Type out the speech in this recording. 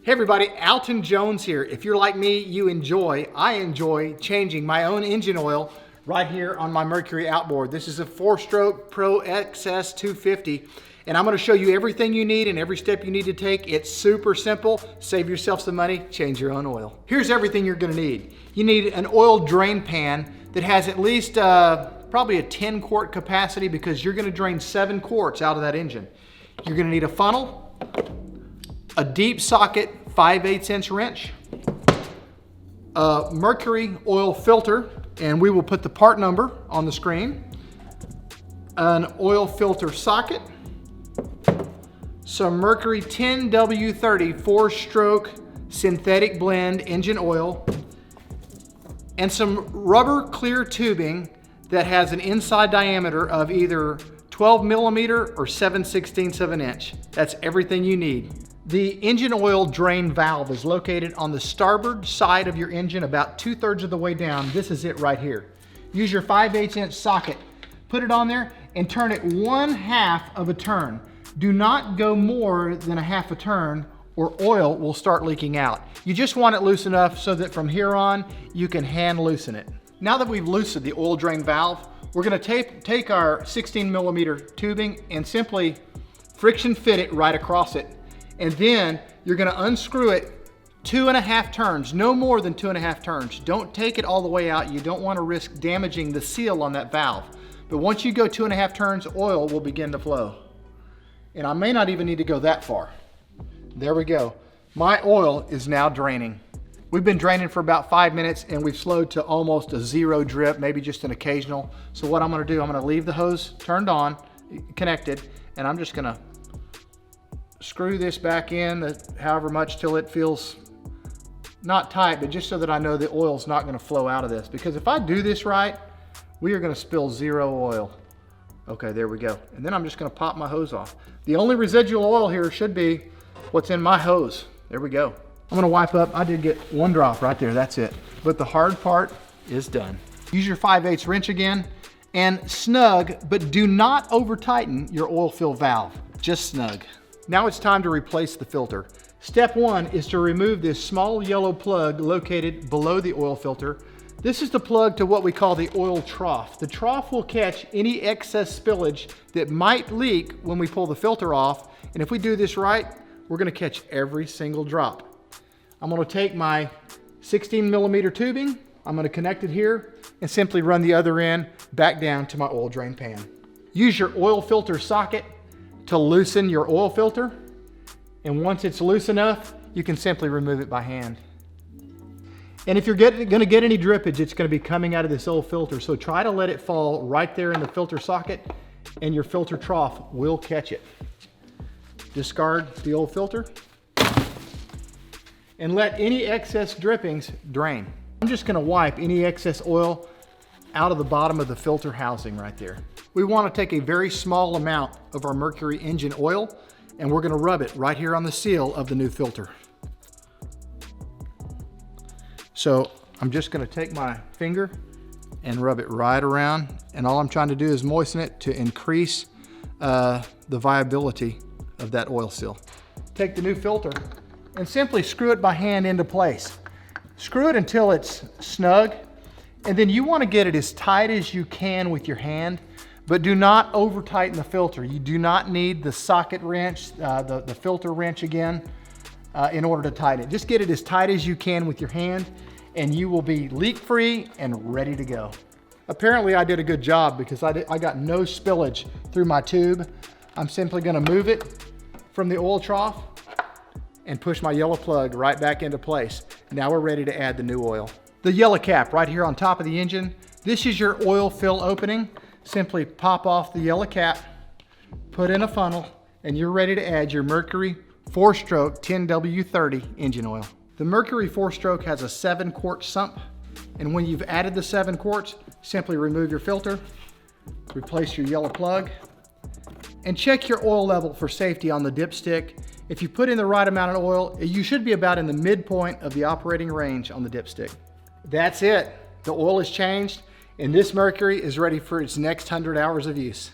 Hey everybody, Alton Jones here. If you're like me, I enjoy changing my own engine oil right here on my Mercury outboard. This is a 4-stroke Pro XS 250, and I'm going to show you everything you need and every step you need to take. It's super simple. Save yourself some money, change your own oil. Here's everything you're going to need. You need an oil drain pan that has at least probably a 10-quart capacity because you're going to drain 7 quarts out of that engine. You're going to need a funnel, a deep socket 5/8" wrench, a Mercury oil filter, and we will put the part number on the screen, an oil filter socket, some Mercury 10W30 4-stroke synthetic blend engine oil, and some rubber clear tubing that has an inside diameter of either 12 millimeter or 7/16 of an inch. That's everything you need. The engine oil drain valve is located on the starboard side of your engine about 2/3 of the way down. This is it right here. Use your 5/8" socket, put it on there and turn it 1/2 of a turn. Do not go more than a 1/2 a turn or oil will start leaking out. You just want it loose enough so that from here on you can hand loosen it. Now that we've loosened the oil drain valve, we're going to take our 16 millimeter tubing and simply friction fit it right across it. And then you're going to unscrew it 2.5 turns, no more than 2.5 turns. Don't take it all the way out. You don't want to risk damaging the seal on that valve. But once you go 2.5 turns, oil will begin to flow. And I may not even need to go that far. There we go. My oil is now draining. We've been draining for about 5 minutes and we've slowed to almost a 0 drip, maybe just an occasional. So what I'm going to do, I'm going to leave the hose turned on, connected, and I'm just going to screw this back in however much till it feels not tight, but just so that I know the oil's not going to flow out of this. Because if I do this right, we are going to spill 0 oil. Okay, there we go. And then I'm just going to pop my hose off. The only residual oil here should be what's in my hose. There we go. I'm going to wipe up. I did get 1 drop right there. That's it. But the hard part is done. Use your 5/8 wrench again and snug, but do not over tighten your oil fill valve. Just snug. Now it's time to replace the filter. Step 1 is to remove this small yellow plug located below the oil filter. This is the plug to what we call the oil trough. The trough will catch any excess spillage that might leak when we pull the filter off. And if we do this right, we're going to catch every single drop. I'm going to take my 16 millimeter tubing, I'm going to connect it here and simply run the other end back down to my oil drain pan. Use your oil filter socket to loosen your oil filter, and once it's loose enough, you can simply remove it by hand. And if you're going to get any drippage, it's going to be coming out of this oil filter, so try to let it fall right there in the filter socket and your filter trough will catch it. Discard the oil filter and let any excess drippings drain. I'm just going to wipe any excess oil out of the bottom of the filter housing right there. We want to take a very small amount of our Mercury engine oil and we're going to rub it right here on the seal of the new filter. So I'm just going to take my finger and rub it right around, and all I'm trying to do is moisten it to increase the viability of that oil seal. Take the new filter and simply screw it by hand into place. Screw it until it's snug, and then you want to get it as tight as you can with your hand, but do not over tighten the filter. You do not need the socket wrench, the filter wrench again, in order to tighten it. Just get it as tight as you can with your hand and you will be leak free and ready to go. Apparently I did a good job because I got no spillage through my tube. I'm simply going to move it from the oil trough and push my yellow plug right back into place. Now we're ready to add the new oil. The yellow cap right here on top of the engine, this is your oil fill opening. Simply pop off the yellow cap, put in a funnel, and you're ready to add your Mercury 4-stroke 10W30 engine oil. The Mercury 4-stroke has a 7-quart sump, and when you've added the 7 quarts, simply remove your filter, replace your yellow plug, and check your oil level for safety on the dipstick. If you put in the right amount of oil, you should be about in the midpoint of the operating range on the dipstick. That's it. The oil is changed, and this Mercury is ready for its next 100 hours of use.